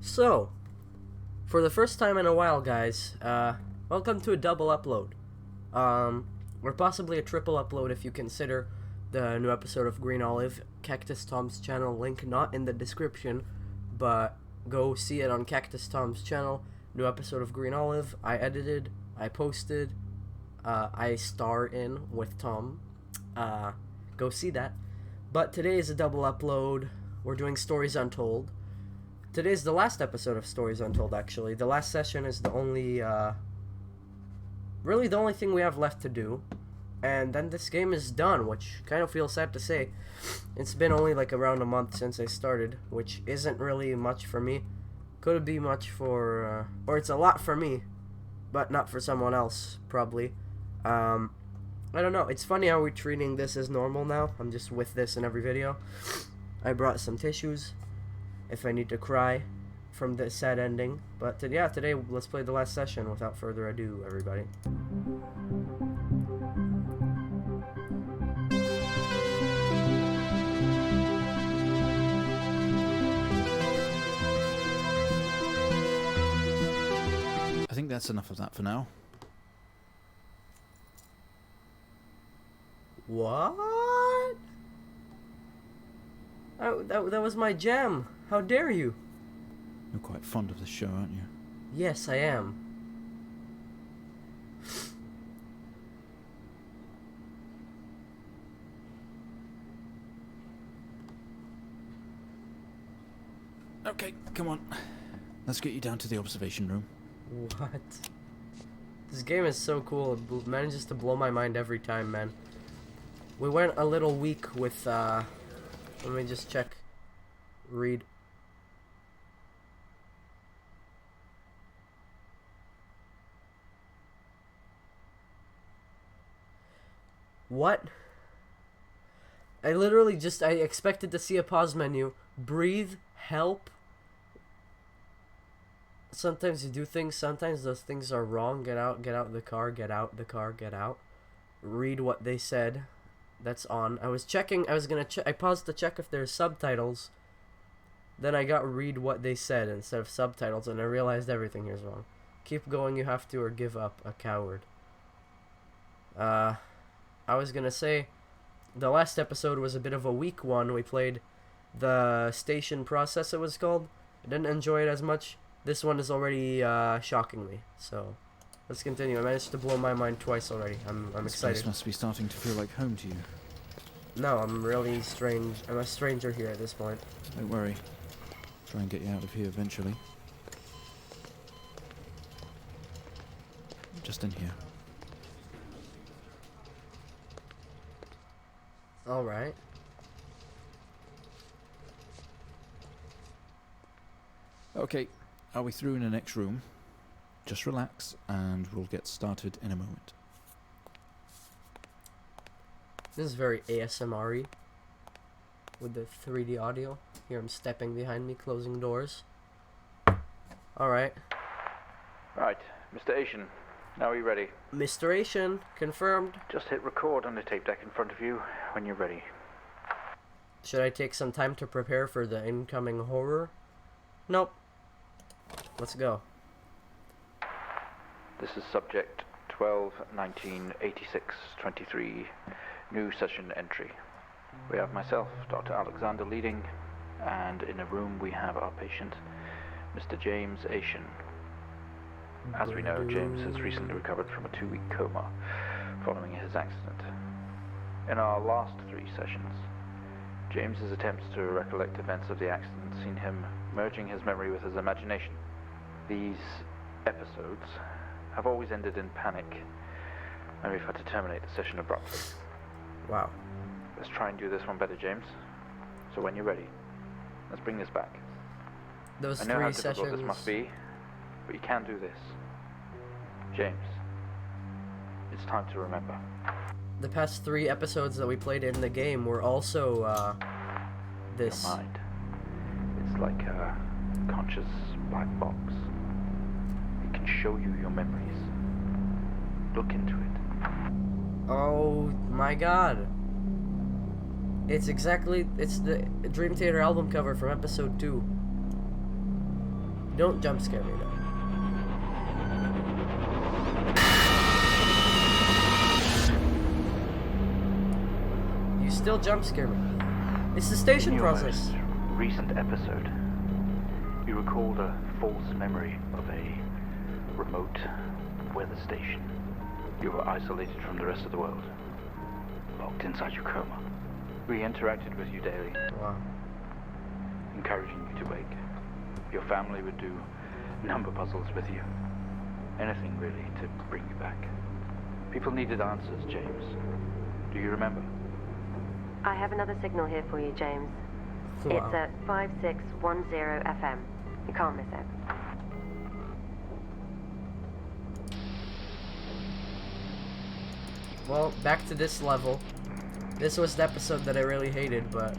So, for the first time in a while, guys, welcome to a double upload. Or possibly a triple upload if you consider the new episode of Green Olive, Cactus Tom's channel, link not in the description, but go see it on Cactus Tom's channel. New episode of Green Olive, I edited, I posted, I star in with Tom. Go see that. But today is a double upload. We're doing Stories Untold. Today's the last episode of Stories Untold, actually. The last session is the only, really the only thing we have left to do. And then this game is done, which kind of feels sad to say. It's been only like around a month since I started, which isn't really much for me. Could be much for, or it's a lot for me, but not for someone else, probably. I don't know. It's funny how we're treating this as normal now. I'm just with this in every video. I brought some tissues if I need to cry from the sad ending. But yeah, today let's play the last session without further ado, everybody. I think that's enough of that for now. What? Oh, that was my jam. How dare you? You're quite fond of this show, aren't you? Yes, I am. Okay, come on. Let's get you down to the observation room. What? This game is so cool. It manages to blow my mind every time, man. We went a little weak with, let me just check. Read. What? I expected to see a pause menu. Breathe, help. Sometimes you do things, sometimes those things are wrong. Get out of the car, get out the car, get out. Read what they said. That's on. I was gonna check, I paused to check if there's subtitles. Then I got read what they said instead of subtitles, and I realized everything here's wrong. Keep going, you have to, or give up, a coward. I was gonna say, the last episode was a bit of a weak one. We played the station process, it was called. I didn't enjoy it as much. This one is already shocking me, so let's continue. I managed to blow my mind twice already. I'm excited. This must be starting to feel like home to you. No, I'm really strange. I'm a stranger here at this point. Don't worry. Try and get you out of here eventually. Just in here. Alright. Okay, are we through in the next room? Just relax and we'll get started in a moment. This is very ASMR-y with the 3D audio. Hear him stepping behind me, closing doors. Alright. Right, Mr. Asian, now are you ready? Mr. Asian, confirmed. Just hit record on the tape deck in front of you when you're ready. Should I take some time to prepare for the incoming horror? Nope. Let's go. This is subject 12-19-86-23, new session entry. We have myself, Dr. Alexander, leading, and in a room we have our patient, Mr. James Asian. As we know, James has recently recovered from a 2-week coma following his accident. In our last 3 sessions, James's attempts to recollect events of the accident seen him merging his memory with his imagination. These episodes have always ended in panic, and we've had to terminate the session abruptly. Wow. Let's try and do this one better, James. So when you're ready, let's bring this back. Those I know 3 how difficult sessions. this must be, but you can do this. James, it's time to remember. The past 3 episodes that we played in the game were also, this. Your mind. It's like a conscious black box. It can show you your memories. Look into it. Oh my god. It's the Dream Theater album cover from episode 2. Don't jump scare me now. You still jump scare me. It's the station In your process. most recent episode, you recalled a false memory of a remote weather station. You were isolated from the rest of the world, locked inside your coma. We interacted with you daily, Wow. encouraging you to wake. Your family would do number puzzles with you. Anything, really, to bring you back. People needed answers, James. Do you remember? I have another signal here for you, James. Wow. It's at 5610 FM. You can't miss it. Well, back to this level. This was the episode that I really hated, but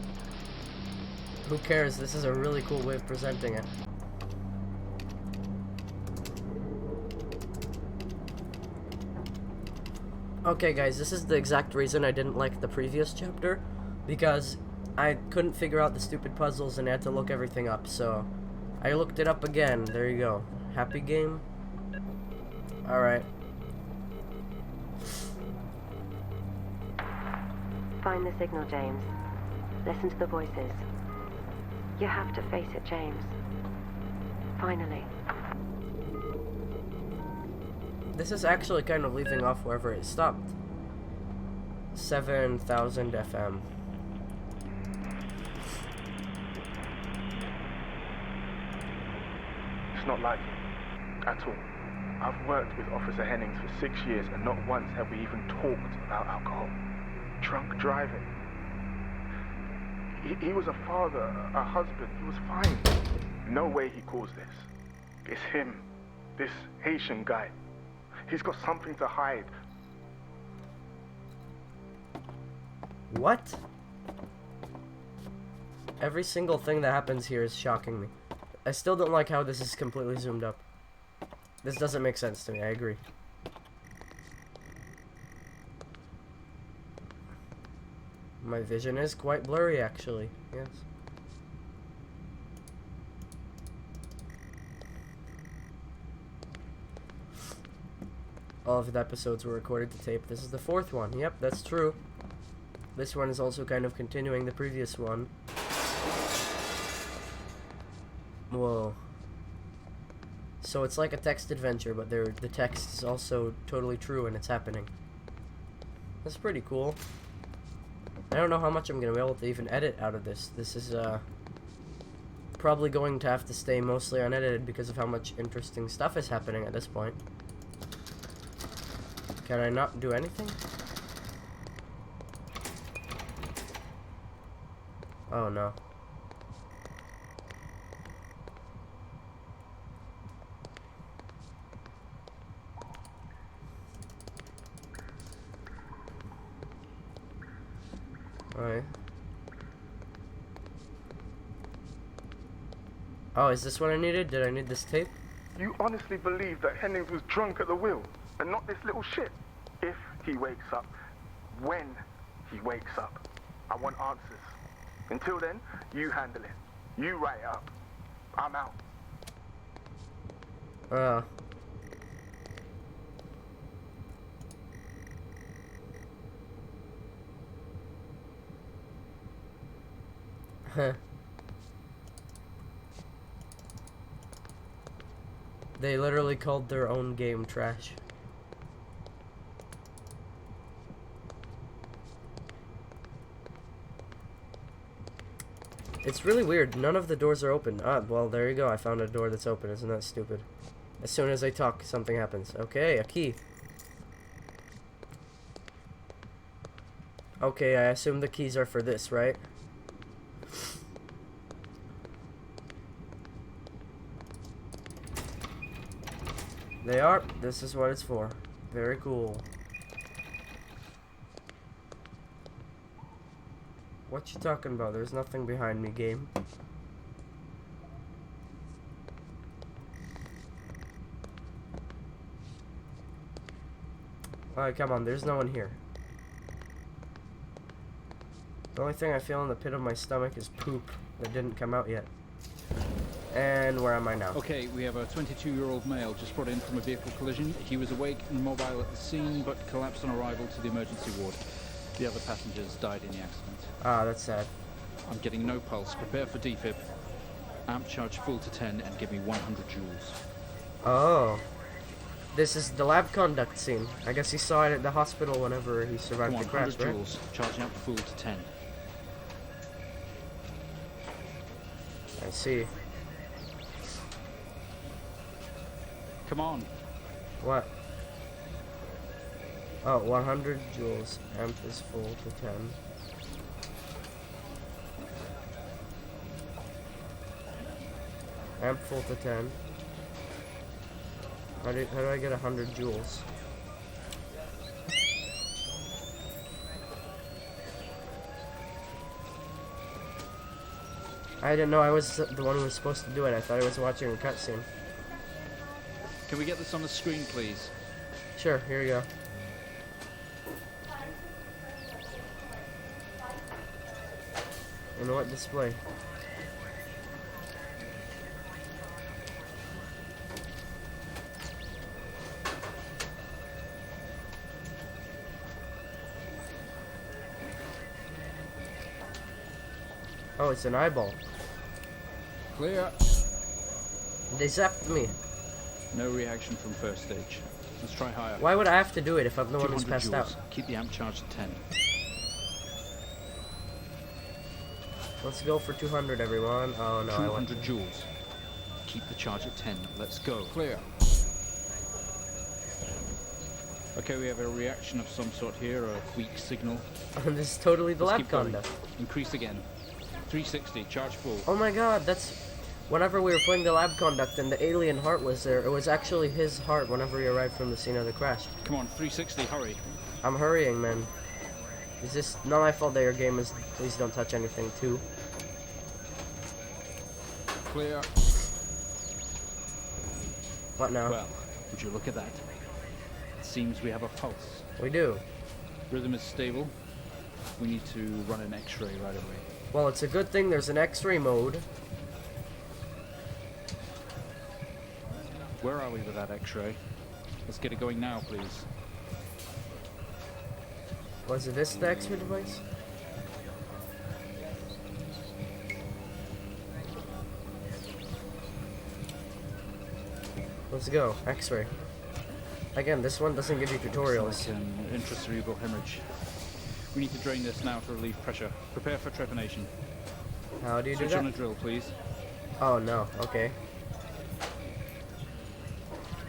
who cares? This is a really cool way of presenting it. Okay guys, this is the exact reason I didn't like the previous chapter, because I couldn't figure out the stupid puzzles and I had to look everything up, so I looked it up again. There you go. Happy game? Alright. Find the signal, James. Listen to the voices. You have to face it, James. Finally. This is actually kind of leaving off wherever it stopped. 7,000 FM. It's not like him, at all. I've worked with Officer Hennings for 6 years and not once have we even talked about alcohol. Drunk driving. He was a father, a husband, he was fine. No way he caused this. It's him, this Haitian guy. He's got something to hide. What? Every single thing that happens here is shocking me. I still don't like how this is completely zoomed up. This doesn't make sense to me, I agree. My vision is quite blurry, actually. Yes. All of the episodes were recorded to tape. This is the 4th one. Yep, that's true. This one is also kind of continuing the previous one. Whoa. So it's like a text adventure, but the text is also totally true and it's happening. That's pretty cool. I don't know how much I'm going to be able to even edit out of this. This is probably going to have to stay mostly unedited because of how much interesting stuff is happening at this point. Can I not do anything? Oh no. Alright. Oh, is this what I needed? Did I need this tape? You honestly believe that Hennings was drunk at the wheel and not this little shit? If he wakes up, when he wakes up, I want answers. Until then, you handle it. You write it up. I'm out. They literally called their own game trash. It's really weird. None of the doors are open. Ah, well, there you go. I found a door that's open. Isn't that stupid? As soon as I talk, something happens. Okay, a key. Okay, I assume the keys are for this, right? They are. This is what it's for. Very cool. What you talking about? There's nothing behind me, game. Alright, come on. There's no one here. The only thing I feel in the pit of my stomach is poop that didn't come out yet. And where am I now? Okay, we have a 22-year-old male just brought in from a vehicle collision. He was awake and mobile at the scene, but collapsed on arrival to the emergency ward. The other passengers died in the accident. Ah, that's sad. I'm getting no pulse. Prepare for defib. Amp charge full to 10 and give me 100 joules. Oh. This is the lab conduct scene. I guess he saw it at the hospital whenever he survived Come on, the crash, 100 right? joules. Charging up full to 10. I see. Come on. What? Oh, 100 joules. Amp is full to 10. Amp full to 10. How do I get 100 joules? I didn't know I was the one who was supposed to do it. I thought I was watching a cutscene. Can we get this on the screen, please? Sure, here we go. And what display? Oh, it's an eyeball. Clear. They zapped me. No reaction from first stage. Let's try higher. Why would I have to do it if I'm the one who's 200 passed out? joules. Keep the amp charged at 10. Let's go for 200, everyone. Oh no, I went. 200 joules. Keep the charge at 10. Let's go. Clear. Okay, we have a reaction of some sort here, a weak signal. This is totally the Let's lab keep going. conduct. Increase again. 360, charge full. Oh my god, that's... Whenever we were playing the lab conduct and the alien heart was there, it was actually his heart whenever he arrived from the scene of the crash. Come on, 360, hurry. I'm hurrying, man. It's just not my fault that your game is... Please don't touch anything, too. Clear. What now? Well, would you look at that? It seems we have a pulse. We do. Rhythm is stable. We need to run an x-ray right away. Well, it's a good thing there's an X-ray mode. Where are we with that x-ray? Let's get it going now, please. Was it this the X-ray device? Let's go. X-ray. Again, this one doesn't give you tutorials. Looks like an intracerebral hemorrhage. We need to drain this now to relieve pressure. Prepare for trepanation. How do you do Switch on that? a drill, please. Oh no, okay.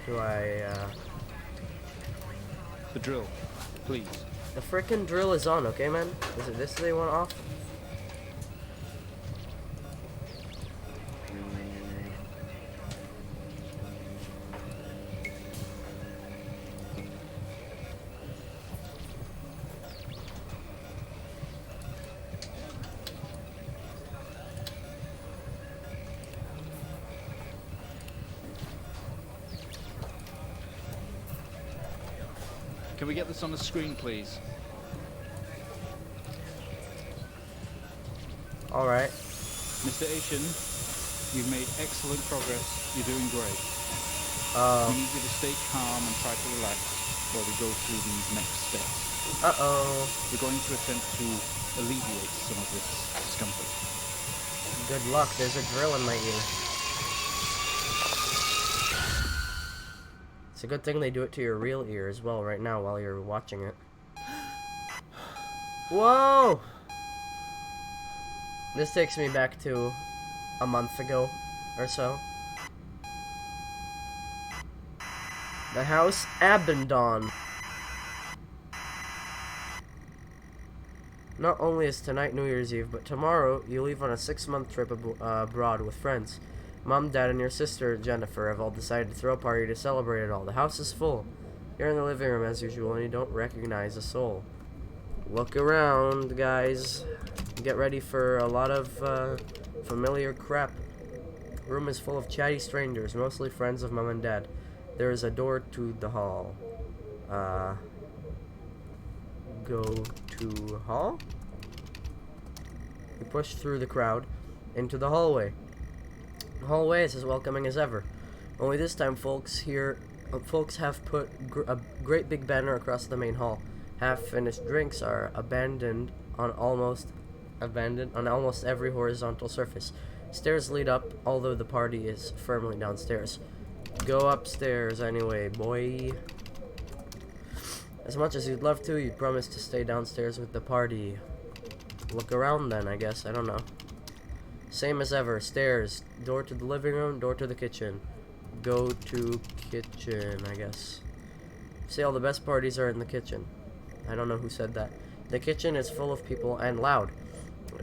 Do I, The drill, please. The frickin' drill is on, okay, man? Is it this they want off? Can we get this on the screen, please? Alright. Mr. Asian, you've made excellent progress. You're doing great. We need you to stay calm and try to relax while we go through these next steps. Uh-oh. We're going to attempt to alleviate some of this discomfort. Good luck, there's a drill in my ear. It's a good thing they do it to your real ear as well right now while you're watching it. Whoa! This takes me back to a month ago or so. The house Abandon. Not only is tonight New Year's Eve, but tomorrow you leave on a 6-month trip abroad with friends. Mom, Dad, and your sister Jennifer have all decided to throw a party to celebrate it all. The house is full. You're in the living room as usual, and you don't recognize a soul. Look around, guys. Get ready for a lot of familiar crap. The room is full of chatty strangers, mostly friends of Mom and Dad. There is a door to the hall. Go to hall? You push through the crowd into the hallway. Hallway is as welcoming as ever. Only this time, folks have put a great big banner across the main hall. Half-finished drinks are abandoned on almost every horizontal surface. Stairs lead up, although the party is firmly downstairs. Go upstairs anyway, boy. As much as you'd love to, you'd promise to stay downstairs with the party. Look around then, I guess. I don't know. Same as ever. Stairs. Door to the living room, door to the kitchen. Go to kitchen, I guess. Say all the best parties are in the kitchen. I don't know who said that. The kitchen is full of people and loud.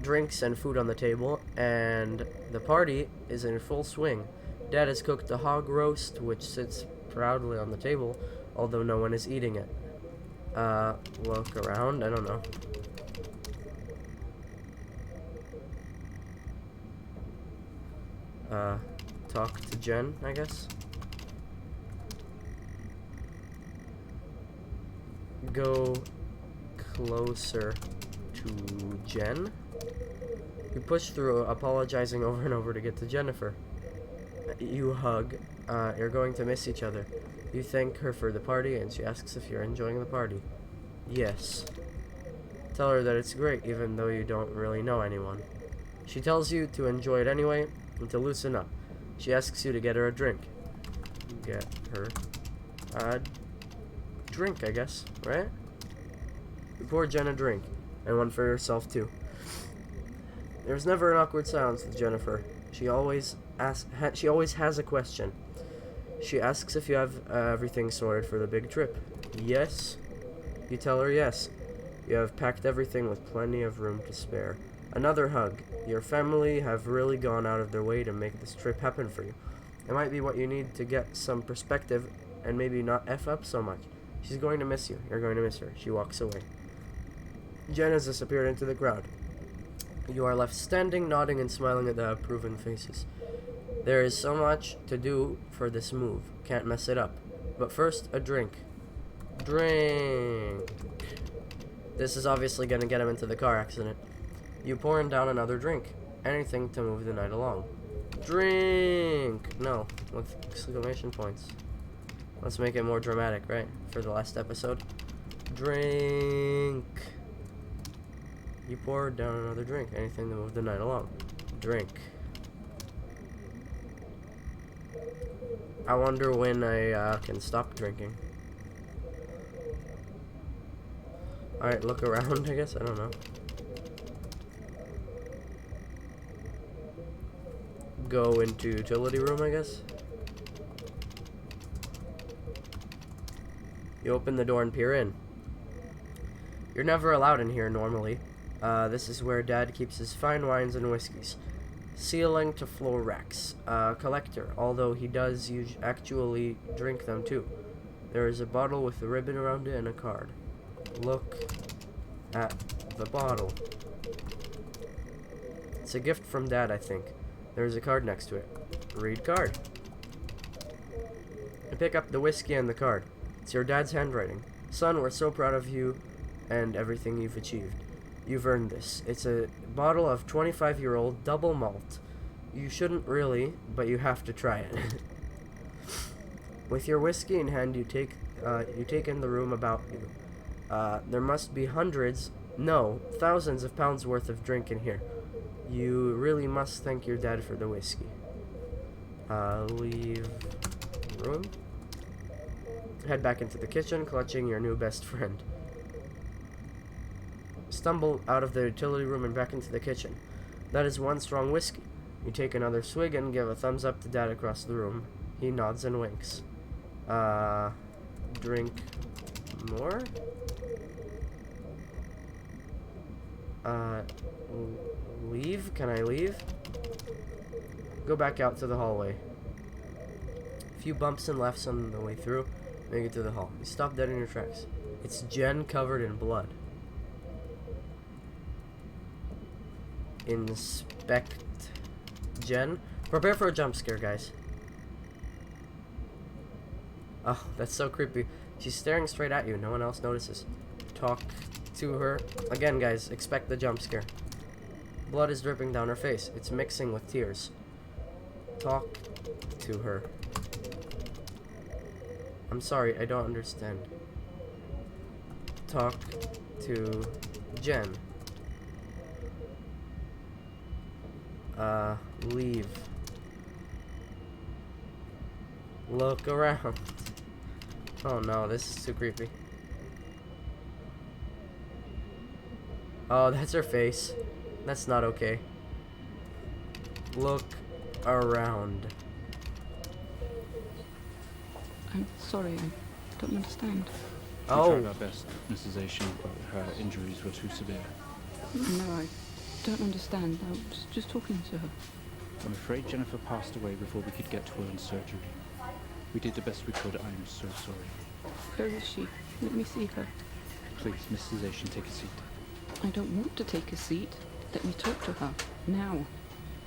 Drinks and food on the table, and the party is in full swing. Dad has cooked a hog roast, which sits proudly on the table, although no one is eating it. Look around, I don't know. Talk to Jen, I guess. Go closer to Jen. You push through, apologizing over and over to get to Jennifer. You hug. You're going to miss each other. You thank her for the party, and she asks if you're enjoying the party. Yes. Tell her that it's great, even though you don't really know anyone. She tells you to enjoy it anyway, and to loosen up. She asks you to get her a drink. Get her a drink, I guess, right? You pour Jen a drink, and one for yourself too. There's never an awkward silence with Jennifer. She always has a question. She asks if you have everything sorted for the big trip. Yes. You tell her yes. You have packed everything with plenty of room to spare. Another hug. Your family have really gone out of their way to make this trip happen for you. It might be what you need to get some perspective and maybe not F up so much. She's going to miss you. You're going to miss her. She walks away. Jen has disappeared into the crowd. You are left standing, nodding, and smiling at the approving faces. There is so much to do for this move. Can't mess it up. But first, a drink. Drink. This is obviously going to get him into the car accident. You pour him down another drink. Anything to move the night along. Drink! No, with exclamation points. Let's make it more dramatic, right? For the last episode. Drink. You pour down another drink. Anything to move the night along. Drink. I wonder when I can stop drinking. Alright, look around, I guess. I don't know. Go into utility room, I guess. You open the door and peer in. You're never allowed in here normally. This is where Dad keeps his fine wines and whiskeys. Ceiling to floor racks. Collector, although he does actually drink them too. There is a bottle with a ribbon around it and a card. Look at the bottle. It's a gift from Dad, I think. There's a card next to it. Read card. You pick up the whiskey and the card. It's your dad's handwriting. Son, we're so proud of you and everything you've achieved. You've earned this. It's a bottle of 25-year-old double malt. You shouldn't really, but you have to try it. With your whiskey in hand, you take in the room about you. There must be hundreds, no, thousands of pounds worth of drink in here. You really must thank your dad for the whiskey. Leave room. Head back into the kitchen, clutching your new best friend. Stumble out of the utility room and back into the kitchen. That is one strong whiskey. You take another swig and give a thumbs up to Dad across the room. He nods and winks. Drink more? Leave? Can I leave? Go back out to the hallway. A few bumps and lefts on the way through. Make it to the hall. You stop dead in your tracks. It's Jen covered in blood. Inspect Jen. Prepare for a jump scare, guys. Oh, that's so creepy. She's staring straight at you. No one else notices. Talk to her. Again, guys, expect the jump scare. Blood is dripping down her face. It's mixing with tears. Talk to her. I'm sorry, I don't understand. Talk to Jen. Leave. Look around. Oh no, this is too creepy. Oh, that's her face. That's not okay. Look around. I'm sorry, I don't understand. We Oh, tried our best, Mrs. Asian, but her injuries were too severe. No, I don't understand. I was just talking to her. I'm afraid Jennifer passed away before we could get to her in surgery. We did the best we could. I am so sorry. Where is she? Let me see her. Please, Mrs. Asian, take a seat. I don't want to take a seat. Let me talk to her. Now.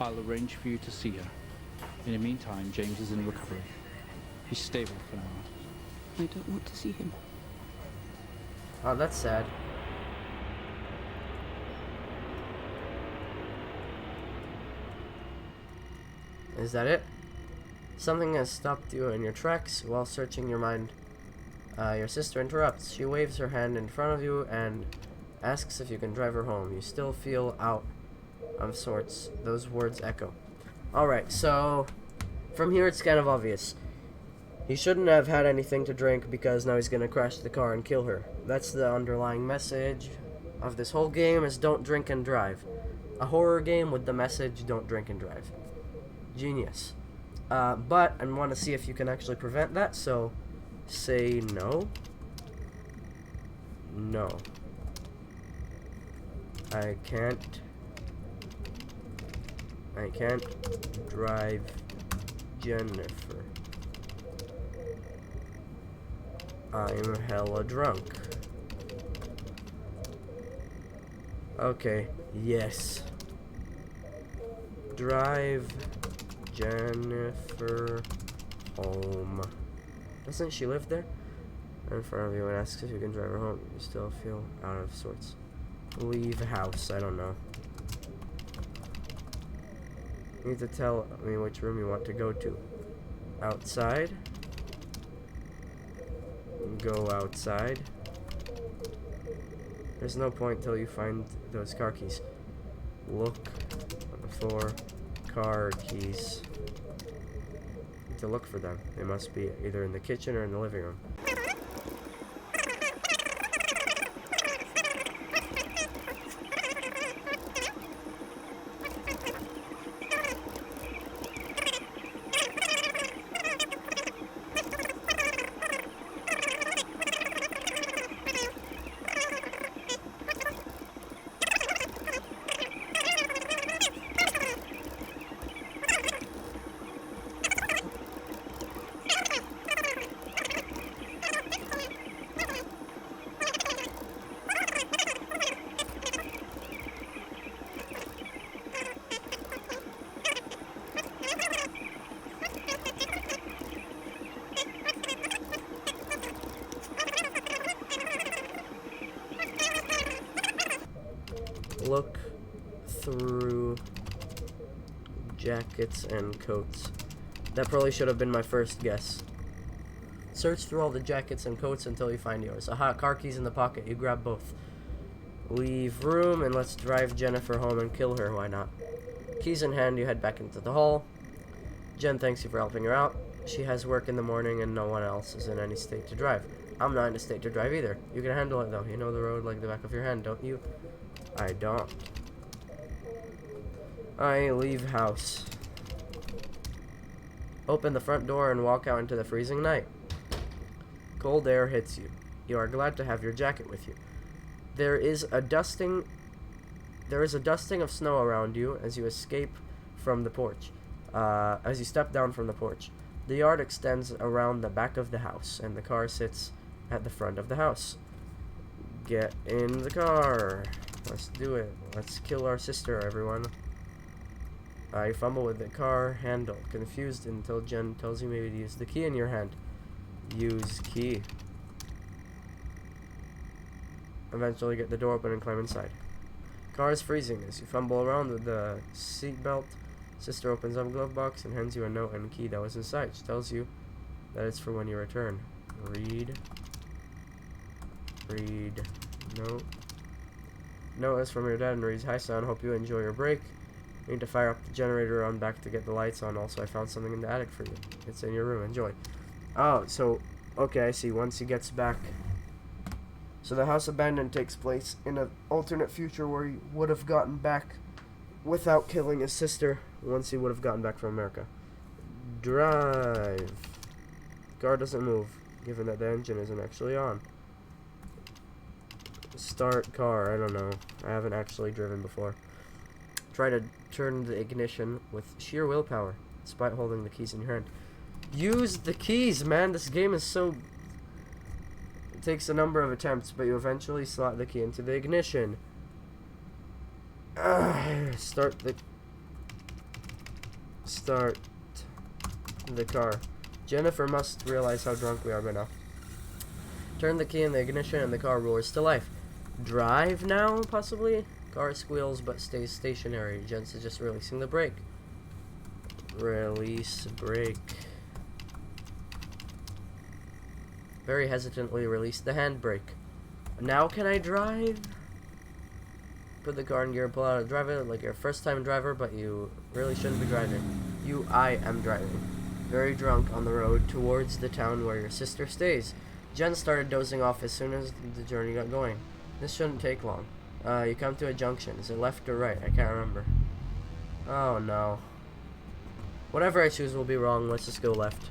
I'll arrange for you to see her. In the meantime, James is in recovery. He's stable for now. I don't want to see him. oh, that's sad. Is that it? Something has stopped you in your tracks while searching your mind. Your sister interrupts. She waves her hand in front of you and asks if you can drive her home. You still feel out of sorts. Those words echo. Alright, so from here it's kind of obvious. He shouldn't have had anything to drink because now he's gonna crash the car and kill her. That's the underlying message of this whole game, is don't drink and drive. A horror game with the message don't drink and drive. Genius. But I want to see if you can actually prevent that, so say no. No. I can't drive Jennifer. I'm hella drunk. Okay, yes. Drive Jennifer home. Doesn't she live there? In front of you and asks if you can drive her home. You still feel out of sorts. Leave house, I don't know. You need to tell me which room you want to go to. Outside. Go outside. There's no point till you find those car keys. Look for car keys. You need to look for them. They must be either in the kitchen or in the living room. Look through jackets and coats. That probably should have been my first guess. Search through all the jackets and coats until you find yours. Aha, car keys in the pocket. You grab both. Leave room and let's drive Jennifer home and kill her. Why not? Keys in hand, you head back into the hall. Jen thanks you for helping her out. She has work in the morning and no one else is in any state to drive. I'm not in a state to drive either. You can handle it though. You know the road like the back of your hand, don't you? I don't. I leave house. Open the front door and walk out into the freezing night. Cold air hits you. You are glad to have your jacket with you. There is a dusting of snow around you as you escape from the porch. As you step down from the porch. The yard extends around the back of the house, and the car sits at the front of the house. Get in the car. Let's do it. Let's kill our sister, everyone. You fumble with the car handle, confused until Jen tells you maybe to use the key in your hand. Use key. Eventually get the door open and climb inside. Car is freezing as you fumble around with the seatbelt Sister opens up a glove box and hands you a note and key that was inside. She tells you that it's for when you return. Read. Note. Note is from your dad and reads, "Hi son, hope you enjoy your break. Need to fire up the generator, run back to get the lights on. Also, I found something in the attic for you. It's in your room. Enjoy." Oh, so, okay, I see. Once he gets back. So the house abandoned takes place in an alternate future where he would have gotten back without killing his sister once he would have gotten back from America. Drive. Car doesn't move, given that the engine isn't actually on. Start car. I don't know. I haven't actually driven before. Try to turn the ignition with sheer willpower, despite holding the keys in your hand. Use the keys, man. This game is so... It takes a number of attempts, but you eventually slot the key into the ignition. Start the car. Jennifer must realize how drunk we are by now. Turn the key in the ignition and the car roars to life. Drive now, possibly? Car squeals but stays stationary. Jen suggests releasing the brake. Release brake. Very hesitantly release the handbrake. Now can I drive? Put the car in gear and pull out and drive it like you're a first-time driver, but you really shouldn't be driving. I am driving. Very drunk on the road towards the town where your sister stays. Jen started dozing off as soon as the journey got going. This shouldn't take long. You come to a junction. Is it left or right? I can't remember. Oh no. Whatever I choose will be wrong. Let's just go left.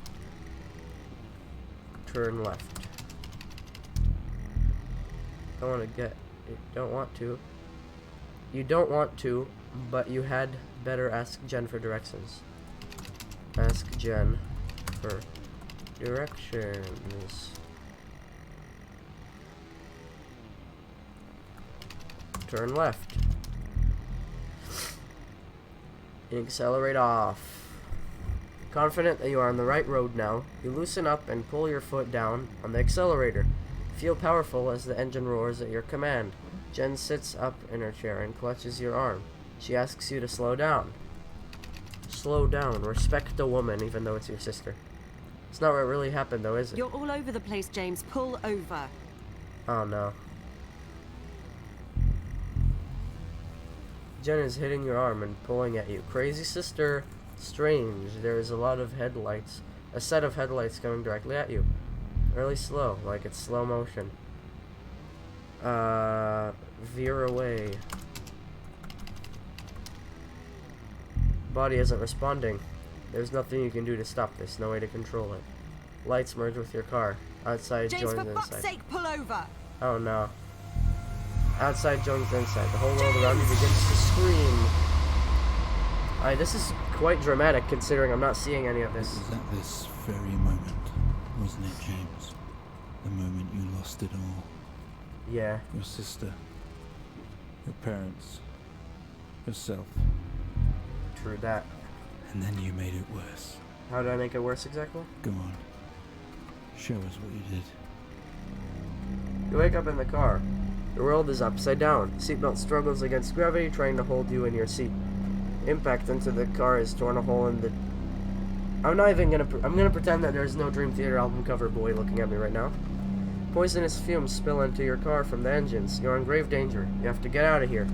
Turn left. Don't want to get... You don't want to. You don't want to, but you had better ask Jen for directions. Ask Jen for directions. Turn left. Accelerate off. Confident that you are on the right road now, you loosen up and pull your foot down on the accelerator. Feel powerful as the engine roars at your command. Jen sits up in her chair and clutches your arm. She asks you to slow down. Slow down. Respect the woman, even though it's your sister. It's not what really happened, though, is it? You're all over the place, James. Pull over. Oh, no. Jen is hitting your arm and pulling at you. Crazy sister. Strange. There is a lot of headlights. A set of headlights coming directly at you. Really slow, like it's slow motion. Veer away. Body isn't responding. There's nothing you can do to stop this. No way to control it. Lights merge with your car. Outside James, joins for inside. fuck's sake, pull over! Oh no. Outside joins inside. The whole world around you begins to scream. This is quite dramatic considering I'm not seeing any of this. It was at this very moment, wasn't it, James? The moment you lost it all. Yeah. Your sister, your parents, yourself. True that. And then you made it worse. How did I make it worse exactly? Go on. Show us what you did. You wake up in the car. The world is upside down. Seatbelt struggles against gravity, trying to hold you in your seat. Impact into the car has torn a hole in the... I'm gonna pretend that there's no Dream Theater album cover boy looking at me right now. Poisonous fumes spill into your car from the engines. You're in grave danger. You have to get out of here.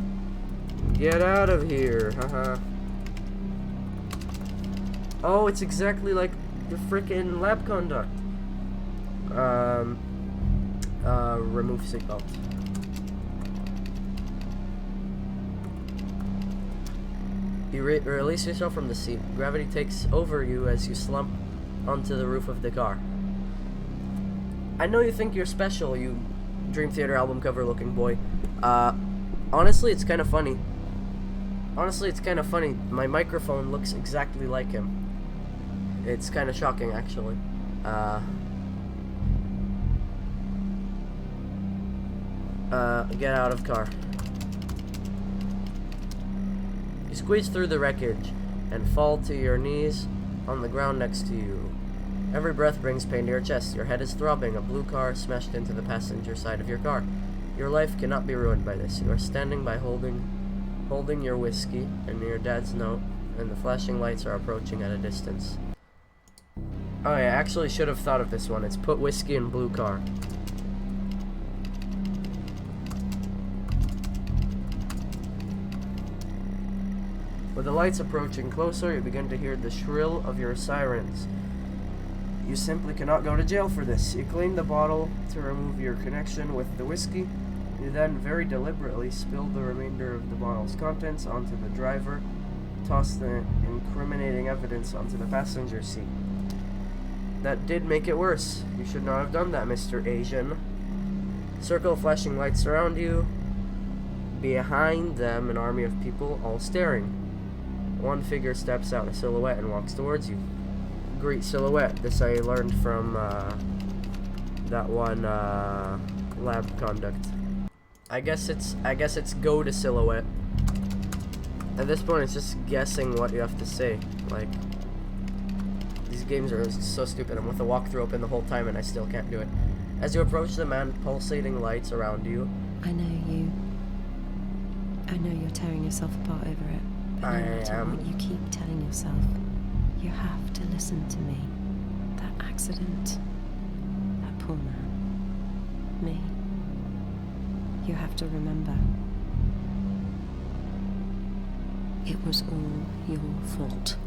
Get out of here. Haha. Oh, it's exactly like the frickin' lab conduct. Remove seatbelt. You release yourself from the seat. Gravity takes over you as you slump onto the roof of the car. I know you think you're special, you Dream Theater album cover looking boy. Honestly, it's kind of funny. My microphone looks exactly like him. It's kind of shocking, actually. Get out of car. You squeeze through the wreckage and fall to your knees on the ground next to you. Every breath brings pain to your chest. Your head is throbbing. A blue car smashed into the passenger side of your car. Your life cannot be ruined by this. You are standing by holding your whiskey and your dad's note and the flashing lights are approaching at a distance. Oh yeah, I actually should have thought of this one. It's put whiskey in blue car. With the lights approaching closer, you begin to hear the shrill of your sirens. You simply cannot go to jail for this. You clean the bottle to remove your connection with the whiskey. You then very deliberately spill the remainder of the bottle's contents onto the driver, toss the incriminating evidence onto the passenger seat. That did make it worse. You should not have done that, Mr. Asian. Circle of flashing lights surround you. Behind them, an army of people, all staring. One figure steps out, a silhouette, and walks towards you. Great silhouette. This I learned from that one lab conduct. I guess it's go to silhouette. At this point, it's just guessing what you have to say. Like, these games are so stupid. I'm with a walkthrough open the whole time, and I still can't do it. As you approach the man, pulsating lights around you. I know you. I know you're tearing yourself apart over it. But no matter what you keep telling yourself, you have to listen to me. That accident. That poor man. Me. You have to remember. It was all your fault.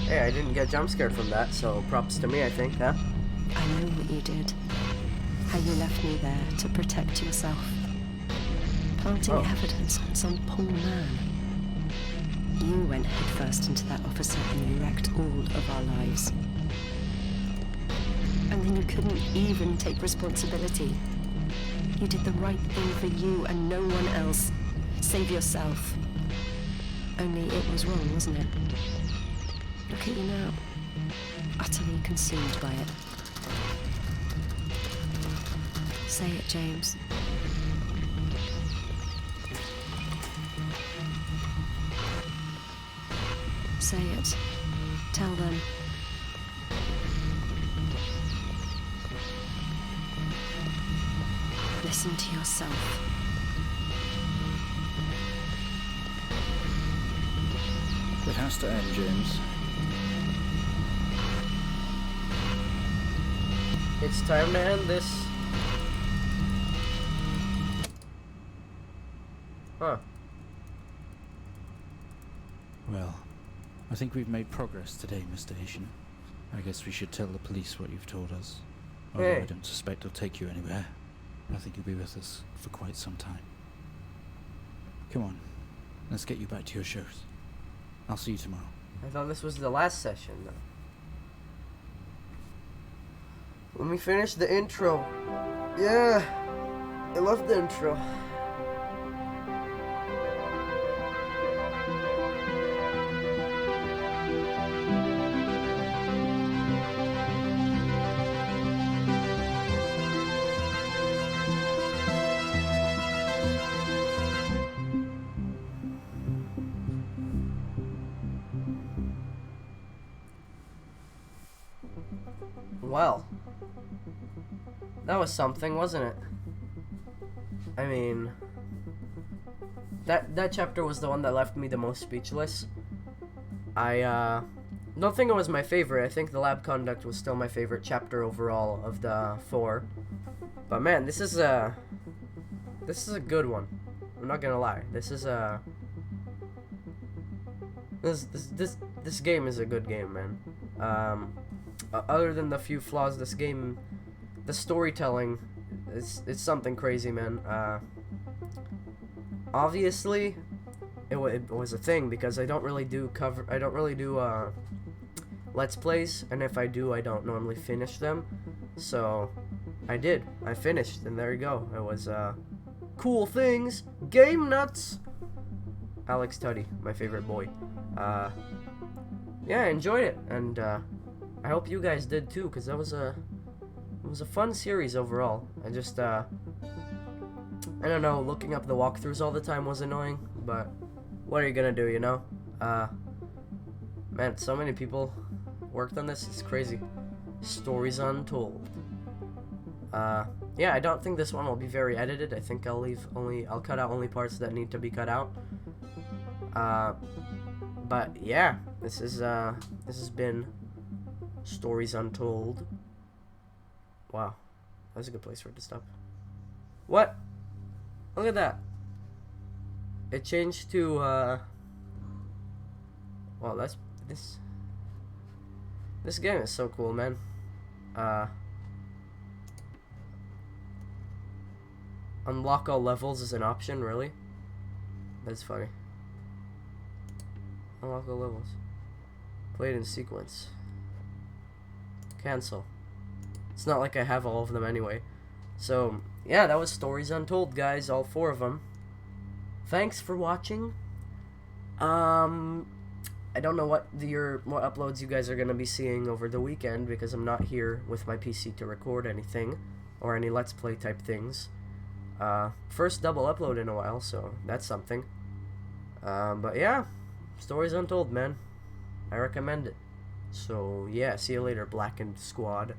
Hey, I didn't get jump scared from that, so props to me, I think, huh? I know what you did. How you left me there to protect yourself. Planting evidence on some poor man. You went headfirst into that officer and you wrecked all of our lives. And then you couldn't even take responsibility. You did the right thing for you and no one else. Save yourself. Only it was wrong, wasn't it? Look at you now. Utterly consumed by it. Say it, James. Say it. Tell them. Listen to yourself. It has to end, James. It's time to end this. Huh. Well, I think we've made progress today, Mr. Asian. I guess we should tell the police what you've told us. Although Hey. I don't suspect they'll take you anywhere. I think you'll be with us for quite some time. Come on, let's get you back to your shows. I'll see you tomorrow. I thought this was the last session, though. Let me finish the intro. Yeah, I love the intro. Well, that was something, wasn't it? I mean, that chapter was the one that left me the most speechless. I don't think it was my favorite. I think the lab conduct was still my favorite chapter overall of the 4. But man, this is a good one. I'm not gonna lie. This game is a good game, man. Other than the few flaws, this game, the storytelling, it's something crazy, man. Obviously, it was a thing because I don't really do Let's Plays, and if I do, I don't normally finish them. So, I finished, and there you go. It was, cool things, game nuts. Alex Tuddy, my favorite boy. Yeah, I enjoyed it, and, I hope you guys did too, because it was a fun series overall. I just, I don't know, looking up the walkthroughs all the time was annoying, but what are you gonna do, you know? Man, so many people worked on this, it's crazy. Stories Untold. Yeah, I don't think this one will be very edited. I think I'll cut out only parts that need to be cut out. But yeah, this has been Stories Untold. Wow, that's a good place for it to stop. What? Look at that. It changed to wow, that's this game is so cool, man. Unlock all levels is an option, really? That's funny. Unlock all levels. Play it in sequence. Cancel. It's not like I have all of them anyway. So, yeah, that was Stories Untold, guys. All 4 of them. Thanks for watching. I don't know what uploads you guys are going to be seeing over the weekend because I'm not here with my PC to record anything or any Let's Play type things. First double upload in a while, so that's something. But yeah, Stories Untold, man. I recommend it. So yeah, see you later, Blackened Squad.